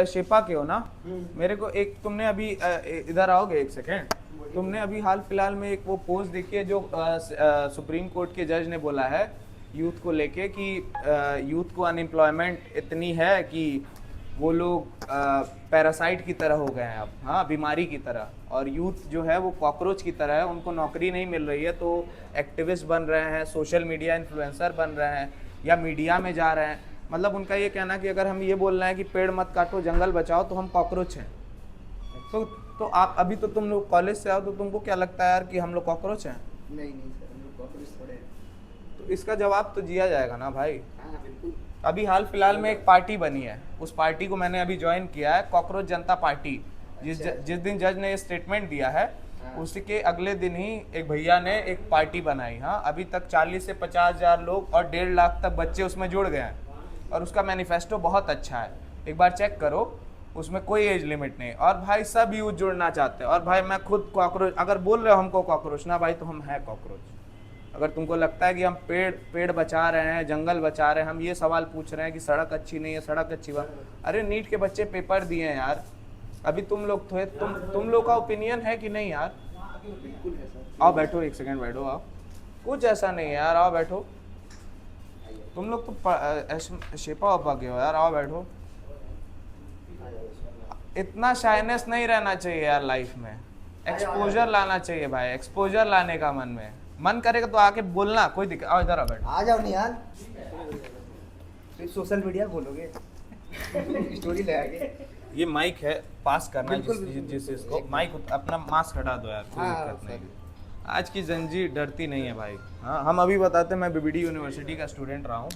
शिपा के हो ना? मेरे को एक तुमने अभी इधर आओगे एक सेकेंड। तुमने अभी हाल फिलहाल में एक वो पोस्ट देखी है जो सुप्रीम कोर्ट के जज ने बोला है यूथ को लेके कि यूथ को अनएम्प्लॉयमेंट इतनी है कि वो लोग पैरासाइट की तरह हो गए हैं अब, हाँ, बीमारी की तरह। और यूथ जो है वो कॉकरोच की तरह है, उनको नौकरी नहीं मिल रही है तो एक्टिविस्ट बन रहे हैं, सोशल मीडिया इन्फ्लुएंसर बन रहे हैं या मीडिया में जा रहे हैं। मतलब उनका ये कहना कि अगर हम ये बोल रहे हैं कि पेड़ मत काटो जंगल बचाओ तो हम कॉकरोच हैं। तो आप अभी तो तुम लोग कॉलेज से आओ तो तुमको क्या लगता है यार कि हम लोग कॉकरोच हैं? नहीं नहीं सर, हम लोग कॉकरोच थोड़े हैं। तो इसका जवाब तो दिया जाएगा ना भाई। हाँ बिल्कुल। अभी हाल फिलहाल में एक पार्टी बनी है, उस पार्टी को मैंने अभी ज्वाइन किया है, कॉकरोच जनता पार्टी। जिस दिन जज ने ये स्टेटमेंट दिया है उसी के अगले दिन ही एक भैया ने एक पार्टी बनाई। हाँ, अभी तक 40 से 50 हजार लोग और 1.5 लाख तक बच्चे उसमें जुड़ गए हैं और उसका मैनिफेस्टो बहुत अच्छा है, एक बार चेक करो, उसमें कोई एज लिमिट नहीं। और भाई सब यूथ जुड़ना चाहते हैं। और भाई मैं खुद कॉकरोच, अगर बोल रहे हो हमको कॉकरोच ना भाई, तो हम हैं कॉकरोच। अगर तुमको लगता है कि हम पेड़ बचा रहे हैं, जंगल बचा रहे हैं, हम ये सवाल पूछ रहे हैं कि सड़क अच्छी नहीं है, सड़क अच्छी हुआ, अरे नीट के बच्चे पेपर दिए हैं यार। अभी तुम लोग थे, तुम लोग का ओपिनियन है कि नहीं यार? बिल्कुल है सर। आओ बैठो, एक सेकंड बैठो, आओ। कुछ ऐसा नहीं है यार, आओ बैठो। तुम लोग तो शेपा वपा के हो यार, आओ बैठो। इतना शाइनेस नहीं रहना चाहिए यार लाइफ में, एक्सपोजर लाना चाहिए भाई, एक्सपोजर लाने का मन करेगा तो आके बोलना, कोई दिक्कत। आओ इधर, आ बैठो। आ जाओ निहाल, फिर सोशल मीडिया बोलोगे स्टोरी ले आगे। ये माइक है, पास करना बिल्कुल, जिस बिल्कुल, इसको माइक अपना मास्क हटा दो यार, कोई हाँ, दिक्कत नहीं। sorry। आज की जंजीर डरती नहीं है भाई। हाँ, हम अभी बताते हैं, मैं बीबीडी यूनिवर्सिटी का स्टूडेंट रहा हूँ।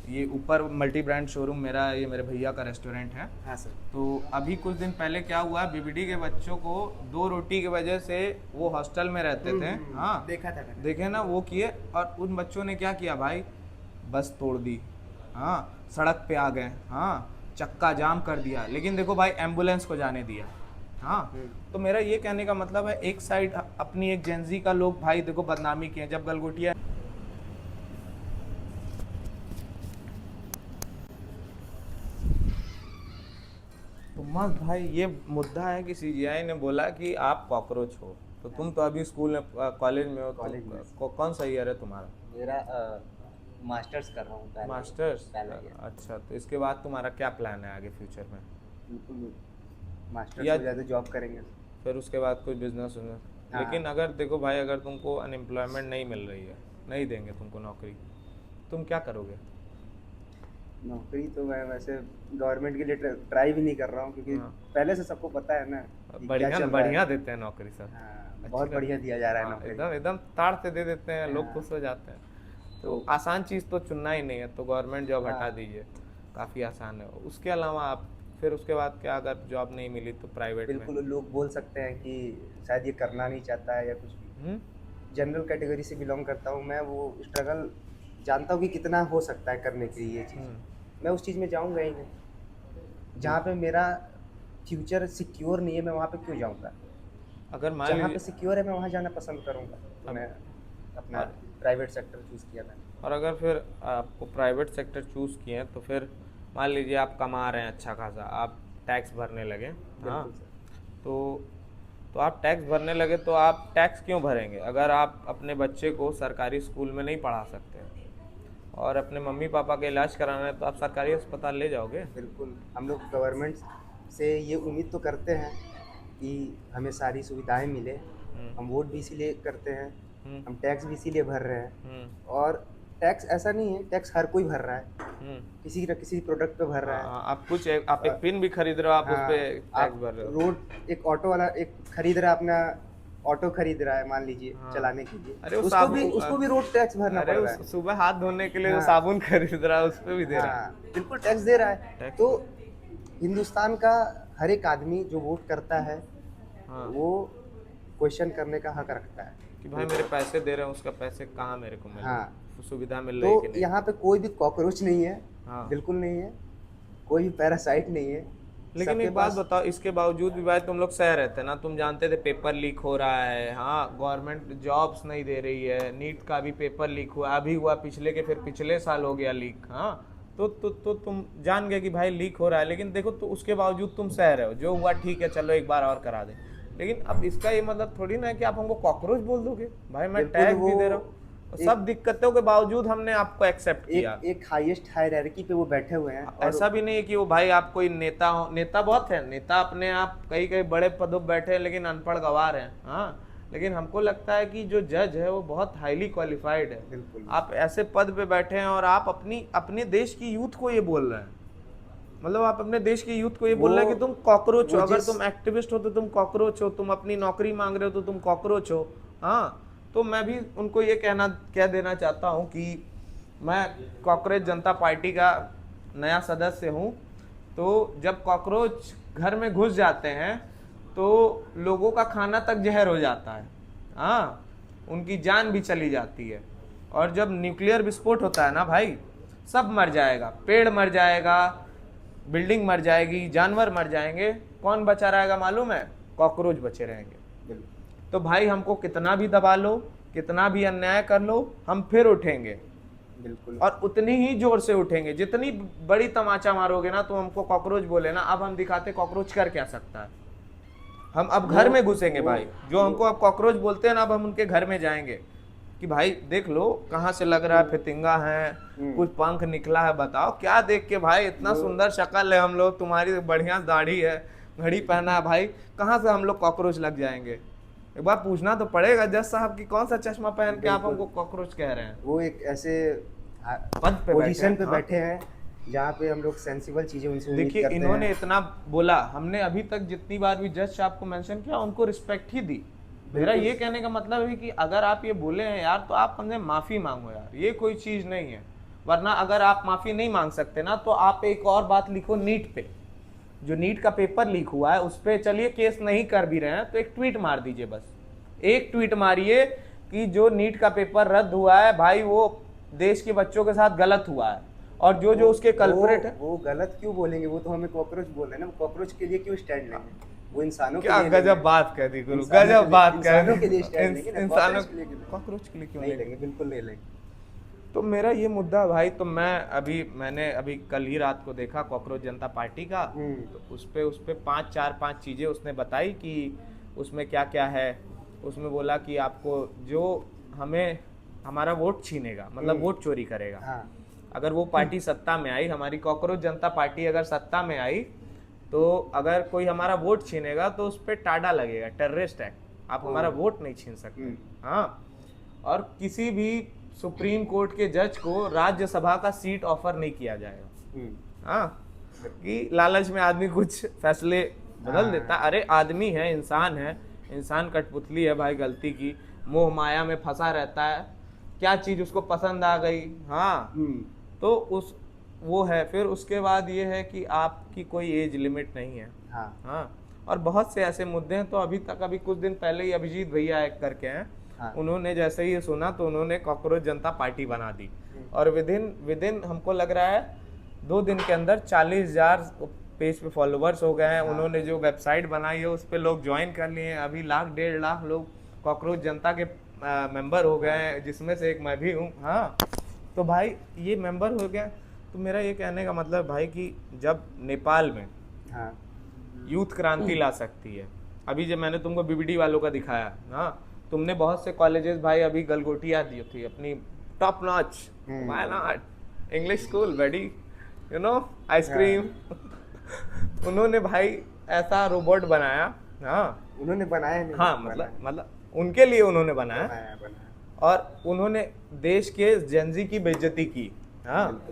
ये ऊपर मल्टी ब्रांड शोरूम मेरा, ये मेरे भैया का रेस्टोरेंट है। हाँ सर। तो अभी कुछ दिन पहले क्या हुआ, बीबीडी के बच्चों को 2 रोटी की वजह से, वो हॉस्टल में रहते थे, हाँ, देखा था मैंने। देखे ना, वो किए। और उन बच्चों ने क्या किया भाई, बस तोड़ दी, हाँ, सड़क पे आ गए, हाँ, चक्का जाम कर दिया, लेकिन देखो भाई एम्बुलेंस को जाने दिया। हाँ, तो मेरा ये कहने का मतलब है, एक साइड अपनी एक जेंजी का लोग भाई देखो बदनामी किए, जब गलगोटिया तो मस्त भाई, ये मुद्दा है कि सीजीआई ने बोला कि आप कॉकरोच हो। तो तुम तो अभी स्कूल में, कॉलेज में हो, कॉलेज में। कौन सा ईयर है तुम्हारा? मेरा मास्टर्स कर रहा हूँ। मास्टर्स? पहला ईयर। अच्छा, तो इसके बाद तुम्हारा क्या प्लान है आगे फ्यूचर में? बिल्कुल, मास्टर्स या हो जाए तो जॉब करेंगे। फिर उसके बाद कोई बिजनेस उजनेस? हाँ। लेकिन अगर देखो भाई, अगर तुमको अनएम्प्लॉयमेंट नहीं मिल रही है, नहीं देंगे तुमको नौकरी, तुम क्या करोगे? नौकरी तो मैं वैसे गवर्नमेंट के लिए ट्राई भी नहीं कर रहा हूँ, क्योंकि हाँ। पहले से सबको पता है ना कि क्या बढ़िया चल रहा बढ़िया है। देते हैं नौकरी सर। हाँ, बहुत बढ़िया दिया जा रहा है हाँ, नौकरी। एकदम एकदम ताड़ से दे देते हैं, लोग हाँ। खुश हो जाते हैं। तो आसान चीज़ तो चुनना ही नहीं है, तो गवर्नमेंट जॉब हटा हाँ। दीजिए, काफ़ी आसान है। उसके अलावा आप फिर उसके बाद क्या, अगर जॉब नहीं मिली तो प्राइवेट में? बिल्कुल, लोग बोल सकते हैं कि शायद ये करना नहीं चाहता है या कुछ भी। जनरल कैटेगरी से बिलोंग करता हूँ मैं, वो स्ट्रगल जानता हूँ कि कितना हो सकता है करने के लिए ये चीज़। मैं उस चीज़ में जाऊँगा ही नहीं जहाँ पे मेरा फ्यूचर सिक्योर नहीं है। मैं वहाँ पे क्यों जाऊँगा? अगर मान जहाँ पे लीजिए, सिक्योर है मैं वहाँ जाना पसंद करूँगा। तो मैं अपना प्राइवेट सेक्टर चूज़ किया मैंने। और अगर फिर आपको प्राइवेट सेक्टर चूज़ किए हैं तो फिर मान लीजिए आप कमा रहे हैं अच्छा खासा, आप टैक्स भरने लगे, हाँ, बिल्कुल सर। तो आप टैक्स भरने लगे तो आप टैक्स क्यों भरेंगे अगर आप अपने बच्चे को सरकारी स्कूल में नहीं पढ़ा सकते और अपने मम्मी पापा का इलाज कराना है तो आप सरकारी अस्पताल ले जाओगे? बिल्कुल, हम लोग गवर्नमेंट से ये उम्मीद तो करते हैं कि हमें सारी सुविधाएं मिले। हम वोट भी इसीलिए करते हैं, हम टैक्स भी इसीलिए भर रहे हैं। और टैक्स ऐसा नहीं है, टैक्स हर कोई भर रहा है, किसी न किसी प्रोडक्ट पे भर रहा है। हाँ, आप एक पिन भी खरीद रहे हो, आप उस पे टैक्स भर रहे हो। रोड, एक ऑटो वाला एक खरीद रहा है, अपना ऑटो खरीद रहा है मान लीजिए, चलाने के लिए, अरे उसको भी रोड टैक्स भरना पड़ रहा है। सुबह हाथ धोने के लिए जो हाँ। साबुन खरीद रहा है उस पे भी दे रहा है। हाँ, बिल्कुल टैक्स दे रहा है। टैक्स तो हिंदुस्तान का हर एक आदमी जो वोट करता है, हाँ, वो क्वेश्चन करने का हक रखता है कि भाई मेरे पैसे दे रहे हैं, उसका पैसे कहाँ मेरे को मिल रहा है, हाँ। सुविधा मिल रही है कि तो नहीं? यहाँ पे कोई भी कॉकरोच नहीं है, हाँ। बिल्कुल नहीं है, कोई भी पैरासाइट नहीं है। लेकिन सबके एक बात पास बताओ, इसके बावजूद भी भाई तुम लोग सह रहते ना, तुम जानते थे पेपर लीक हो रहा है, हाँ, गवर्नमेंट जॉब्स नहीं दे रही है, नीट का भी पेपर लीक हुआ, अभी हुआ पिछले के फिर पिछले साल हो गया लीक, हाँ, तो तुम जान गए कि भाई लीक हो रहा है, लेकिन देखो तो उसके बावजूद तुम सह रहे हो, जो हुआ ठीक है चलो एक बार और करा दे। लेकिन अब इसका ये मतलब थोड़ी ना है कि आप हमको कॉकरोच बोल दोगे भाई, मैं बिल्कुल टैग भी वो दे रहा हूँ, और एक सब दिक्कतों के बावजूद हमने आपको एक्सेप्ट किया। एक हाईएस्ट हायरार्की पे वो बैठे हुए हैं और ऐसा भी नहीं है कि वो भाई आप कोई नेता हो, नेता बहुत है, नेता अपने आप कई कई बड़े पदों पर बैठे हैं लेकिन अनपढ़ गवार हैं, हाँ। लेकिन हमको लगता है कि जो जज है वो बहुत हाईली क्वालिफाइड है। बिल्कुल आप ऐसे पद पे बैठे हैं और आप अपने देश की यूथ को ये बोल रहे हैं, मतलब आप अपने देश की यूथ को ये बोल रहे हैं कि तुम कॉकरोच हो, अगर तुम एक्टिविस्ट हो तो तुम कॉकरोच हो, तुम अपनी नौकरी मांग रहे हो तो तुम कॉकरोच हो, हाँ। तो मैं भी उनको ये कह देना चाहता हूँ कि मैं कॉकरोच जनता पार्टी का नया सदस्य हूँ। तो जब कॉकरोच घर में घुस जाते हैं तो लोगों का खाना तक जहर हो जाता है, हाँ, उनकी जान भी चली जाती है। और जब न्यूक्लियर विस्फोट होता है ना भाई, सब मर जाएगा, पेड़ मर जाएगा, बिल्डिंग मर जाएगी, जानवर मर जाएंगे, कौन बचा रहेगा मालूम है? कॉकरोच बचे रहेंगे। तो भाई हमको कितना भी दबा लो, कितना भी अन्याय कर लो, हम फिर उठेंगे, बिल्कुल। और उतनी ही जोर से उठेंगे। जितनी बड़ी तमाचा मारोगे ना तो हमको कॉकरोच बोले ना, अब हम दिखाते कॉकरोच कर क्या सकता है। हम अब घर में घुसेंगे भाई, जो हमको अब कॉकरोच बोलते हैं ना, अब हम उनके घर में जाएंगे कि भाई देख लो कहाँ से लग रहा है, फितिंगा है, कुछ पंख निकला है, बताओ क्या देख के भाई, इतना सुंदर शक्ल है हम लोग, तुम्हारी बढ़िया दाढ़ी है, घड़ी पहना है भाई, कहाँ से हम लोग कॉकरोच लग जाएंगे? एक बार पूछना तो पड़ेगा जज साहब की, कौन सा चश्मा पहन के आप हमको कॉकरोच कह रहे हैं? वो एक ऐसे पद पे पोजीशन पे हाँ। बैठे हैं जहाँ पे हम लोग सेंसिबल चीजें उनसे उम्मीद देखिए करते इन्होंने हैं। इतना बोला, हमने अभी तक जितनी बार भी जज साहब को मेंशन किया उनको रिस्पेक्ट ही दी। मेरा ये कहने का मतलब है कि अगर आप ये बोले हैं यार तो आप हमसे माफी मांगो यार, ये कोई चीज नहीं है। वरना अगर आप माफी नहीं मांग सकते ना तो आप एक और बात लिखो, नीट पे, जो नीट का पेपर लीक हुआ है उस पे चलिए केस नहीं कर भी रहे हैं तो एक ट्वीट मार दीजिए, बस एक ट्वीट मारिए कि जो नीट का पेपर रद्द हुआ है भाई वो देश के बच्चों के साथ गलत हुआ है, और जो उसके कल्प्रेट है वो गलत क्यों बोलेंगे? वो तो हमें कॉकरोच बोल रहे हैं ना, कॉकरोच के लिए क्यों स्टैंड लेंगे? वो इंसानों क्या के लिए गजब बात कह दी गुरु, गजब बात कह इंसानों के दी। लिए स्टैंड लेंगे ना, इंसानों कॉकरोच के लिए क्यों? कॉकरोच के लिए क्यों नहीं लेंगे? लेंगे, बिल्कुल नहीं लेंगे। तो मेरा ये मुद्दा भाई, तो मैंने अभी कल ही रात को देखा कॉकरोच जनता पार्टी का, तो उस पे पांच चीजें उसने बताई कि उसमें क्या क्या है। उसमें बोला कि आपको जो हमारा वोट छीनेगा, मतलब वोट चोरी करेगा, हाँ। अगर वो पार्टी सत्ता में आई, हमारी कॉकरोच जनता पार्टी अगर सत्ता में आई तो अगर कोई हमारा वोट छीनेगा तो उस पर टाडा लगेगा, टेररिस्ट एक्ट, आप हमारा वोट नहीं छीन सकते, हाँ। और किसी भी सुप्रीम कोर्ट के जज को राज्यसभा का सीट ऑफर नहीं किया जाएगा, हाँ, कि लालच में आदमी कुछ फैसले बदल देता। अरे आदमी है, इंसान कठपुतली है भाई, गलती की मोह माया में फंसा रहता है, क्या चीज उसको पसंद आ गई, हाँ, तो वो है। फिर उसके बाद ये है कि आपकी कोई एज लिमिट नहीं है, हाँ। और बहुत से ऐसे मुद्दे हैं, तो अभी कुछ दिन पहले ही अभिजीत भैया एक करके हैं, हाँ। उन्होंने जैसे ही ये सुना तो उन्होंने कॉकरोच जनता पार्टी बना दी, और विदिन हमको लग रहा है 2 दिन के अंदर 40,000 पेज पे फॉलोवर्स हो गए हैं, हाँ। उन्होंने जो वेबसाइट बनाई है उस पे लोग ज्वाइन कर लिए हैं, अभी 1,00,000-1.5 लाख लोग कॉकरोच जनता के मेंबर हो गए हैं, जिसमें से एक मैं भी हूँ, हाँ। तो भाई ये मेंबर हो गया, तो मेरा ये कहने का मतलब भाई कि जब नेपाल में हाँ। यूथ क्रांति ला सकती है, अभी जब मैंने तुमको बीबीडी वालों का दिखाया, हाँ, तुमने बहुत से कॉलेजेस भाई अभी गलगोटियाँ दी थी अपनी top notch, why not, English school बेडी, यू नो, आइसक्रीम, उन्होंने भाई ऐसा रोबोट बनाया, हाँ, उन्होंने बनाया नहीं, हाँ, मतलब उनके लिए उन्होंने बनाया, और उन्होंने देश के जेनजी की बेइज्जती की, हाँ।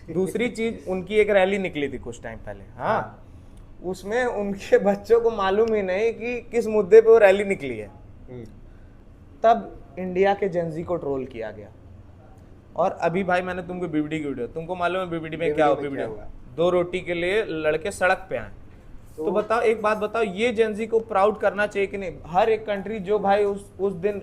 दूसरी चीज, उनकी एक रैली निकली थी कुछ टाइम पहले, हाँ, उसमें उनके बच्चों को मालूम ही नहीं कि किस मुद्दे पे वो रैली निकली है, तब इंडिया के जेनजी को ट्रोल किया गया। और अभी भाई मैंने तुमको बीबीडी की वीडियो, तुमको मालूम है बीबीडी में क्या हुआ? 2 रोटी के लिए लड़के सड़क पे आए, तो बताओ, एक बात बताओ, ये जेनजी को प्राउड करना चाहिए कि नहीं? हर एक कंट्री जो भाई उस दिन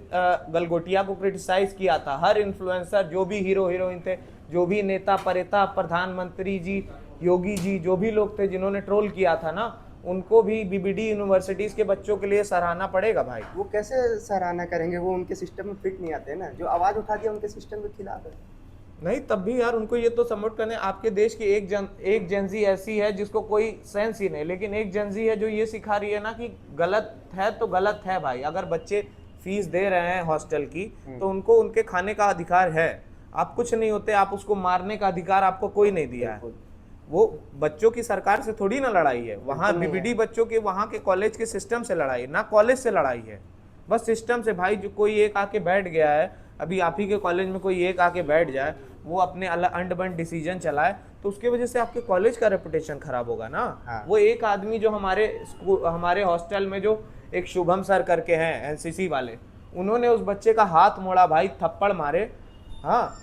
गलगोटिया को क्रिटिसाइज किया था, हर इन्फ्लुएंसर, जो भी हीरो हीरोइन थे, जो भी नेता परेता, प्रधानमंत्री जी, योगी जी, जो भी लोग थे जिन्होंने ट्रोल किया था ना, उनको भी बीबीडी यूनिवर्सिटीज के बच्चों के लिए सराहना पड़ेगा भाई। वो कैसे सराहना करेंगे? वो उनके सिस्टम में फिट नहीं आते ना, जो आवाज उठा दिया उनके सिस्टम के खिलाफ है। नहीं, तब भी यार उनको ये तो सपोर्ट करने, आपके देश की एक जेंजी ऐसी है जिसको कोई सेंस ही नहीं, लेकिन एक जेंजी है जो ये सिखा रही है ना कि गलत है तो गलत है भाई। अगर बच्चे फीस दे रहे हैं हॉस्टल की तो उनको उनके खाने का अधिकार है। आप कुछ नहीं होते, आप उसको मारने का अधिकार आपको कोई नहीं दिया है। वो बच्चों की सरकार से थोड़ी ना लड़ाई है, वहाँ बीबीडी बच्चों के वहाँ के कॉलेज के सिस्टम से लड़ाई, ना कॉलेज से लड़ाई है, बस सिस्टम से भाई। जो कोई एक आके बैठ गया है, अभी आप ही के कॉलेज में कोई एक आके बैठ जाए, वो अपने अंड बंड डिसीजन चलाए, तो उसके वजह से आपके कॉलेज का रेपुटेशन खराब होगा ना। हाँ। वो एक आदमी जो हमारे हॉस्टल में जो एक शुभम सर करके हैं एनसीसी वाले, उन्होंने उस बच्चे का हाथ मोड़ा भाई, थप्पड़ मारे। हाँ,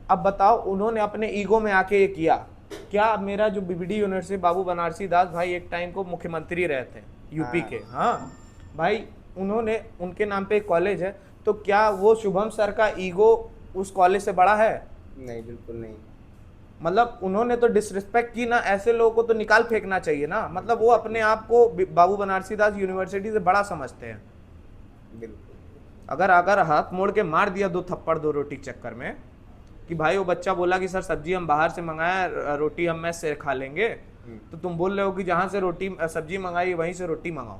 अब बताओ, उन्होंने अपने ईगो में आके ये किया क्या? मेरा जो बीबीडी यूनिवर्सिटी बाबू बनारसी दास भाई एक टाइम को मुख्यमंत्री रहे थे यूपी के। हाँ भाई, उन्होंने, उनके नाम पे एक कॉलेज है, तो क्या वो शुभम सर का ईगो उस कॉलेज से बड़ा है? नहीं, बिल्कुल नहीं। मतलब उन्होंने तो डिसरिस्पेक्ट की ना, ऐसे लोगों को तो निकाल फेंकना चाहिए ना। मतलब वो अपने आप को बाबू बनारसी दास यूनिवर्सिटी से बड़ा समझते हैं। बिल्कुल। अगर हाथ मोड़ के मार दिया 2 थप्पड़ 2 रोटी के चक्कर में, कि भाई वो बच्चा बोला कि सर सब्जी हम बाहर से मंगाया, रोटी हम मेस से खा लेंगे, तो तुम बोल रहे हो कि जहां से रोटी सब्जी मंगाई वहीं से रोटी मंगाओ।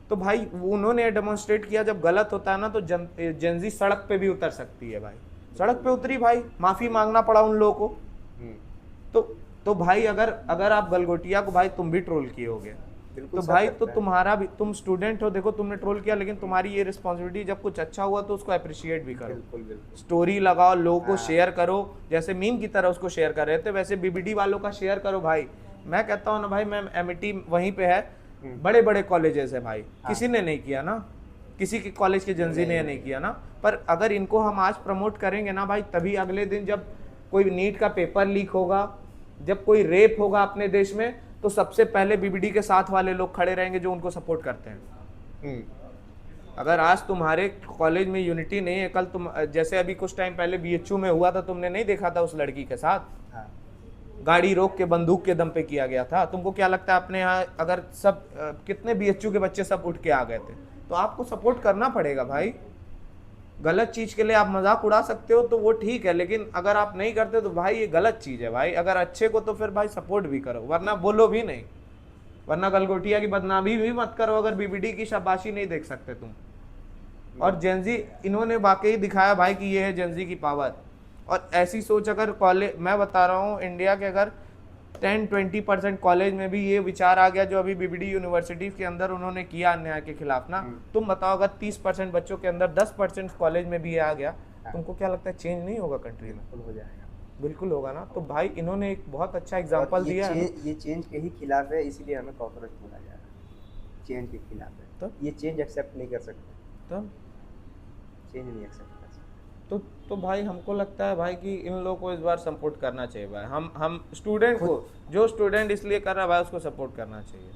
तो भाई उन्होंने डेमोन्स्ट्रेट किया, जब गलत होता है ना तो जेंजी सड़क पे भी उतर सकती है भाई। सड़क पे उतरी भाई, माफी मांगना पड़ा उन लोगों को। तो भाई अगर आप गलगोटिया को भाई तुम भी ट्रोल किए होगे, तो भाई तो तुम्हारा भी, तुम स्टूडेंट हो, देखो तुमने ट्रोल किया, लेकिन तुम्हारी ये रिस्पॉन्सिबिलिटी, जब कुछ अच्छा हुआ तो उसको अप्रिशिएट भी करो। बिल्कुल, बिल्कुल। स्टोरी लगाओ, लोगों को शेयर करो, जैसे मीम की तरह उसको शेयर कर रहे थे, वैसे बीबीडी वालों का शेयर करो भाई। मैं कहता हूँ ना भाई, मैं एमिटी वहीं पे है, बड़े बड़े कॉलेजेस है भाई, किसी ने नहीं किया ना, किसी के कॉलेज के जेंजी ने नहीं किया ना। पर अगर इनको हम आज प्रमोट करेंगे ना भाई, तभी अगले दिन जब कोई नीट का पेपर लीक होगा, जब कोई रेप होगा अपने देश में, तो सबसे पहले बीबीडी के साथ वाले लोग खड़े रहेंगे जो उनको सपोर्ट करते हैं। अगर आज तुम्हारे कॉलेज में यूनिटी नहीं है, कल तुम, जैसे अभी कुछ टाइम पहले बीएचयू में हुआ था, तुमने नहीं देखा था उस लड़की के साथ? हाँ। गाड़ी रोक के बंदूक के दम पे किया गया था। तुमको क्या लगता है अपने यहाँ अगर सब कितने बीएचयू के बच्चे सब उठ के आ गए थे? तो आपको सपोर्ट करना पड़ेगा भाई। गलत चीज के लिए आप मजाक उड़ा सकते हो तो वो ठीक है, लेकिन अगर आप नहीं करते तो भाई ये गलत चीज है भाई। अगर अच्छे को तो फिर भाई सपोर्ट भी करो, वरना बोलो भी नहीं, वरना गलगोटिया की बदनामी भी मत करो अगर बीबीडी की शाबाशी नहीं देख सकते तुम। और जेंजी, इन्होंने वाकई दिखाया भाई कि ये है जेंजी की पावर। और ऐसी सोच अगर कॉलेज, मैं बता रहा हूँ इंडिया के अगर 10-20% कॉलेज में भी ये विचार आ गया जो अभी बीबीडी यूनिवर्सिटी के अंदर उन्होंने किया अन्याय के खिलाफ ना, तुम बताओ अगर 30% बच्चों के अंदर 10% कॉलेज में भी ये आ गया, तुमको क्या लगता है चेंज नहीं होगा कंट्री में? हो जाएगा, बिल्कुल होगा ना। तो भाई इन्होंने एक बहुत अच्छा एग्जांपल दिया है। ये चेंज के ही खिलाफ है, इसीलिए हमें कॉकरोच बोला जा रहा है। चेंज के खिलाफ है, तो ये चेंज एक्सेप्ट नहीं कर सकते, तो चेंज नहीं एक्सेप्ट कर सकते। तो भाई हमको लगता है भाई कि इन लोगों को इस बार सपोर्ट करना चाहिए भाई। हम स्टूडेंट को, जो स्टूडेंट इसलिए कर रहा है भाई उसको सपोर्ट करना चाहिए।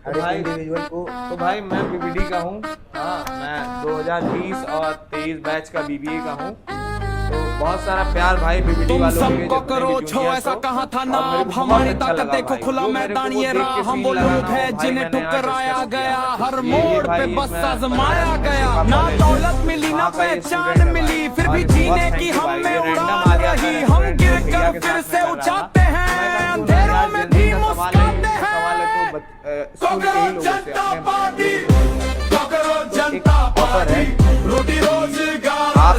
हर एक इंडिविजुअल को। तो भाई मैं बीबीडी का हूँ, हाँ मैं 2020 और 23 बैच का बीबीए का हूँ। तो बहुत सारा प्यार भाई बीबीडी वालों के, सबको करो छो, ऐसा कहा था ना, अब हमारी ताकत देखो, खुला मैदान ये रहा, हम वो लोग हैं जिन्हें ठुकराया गया, हर मोड़ पे बस आजमाया गया, ना दौलत मिली ना पहचान मिली, फिर भी जीने की हम में उड़ान रही, हम गिर कर फिर से उठाते हैं, अंधेरों में भी मुस्कुराते हैं। कॉकरोच जनता पार्टी, कॉकरोच जनता पार्टी, रोटी रोजगार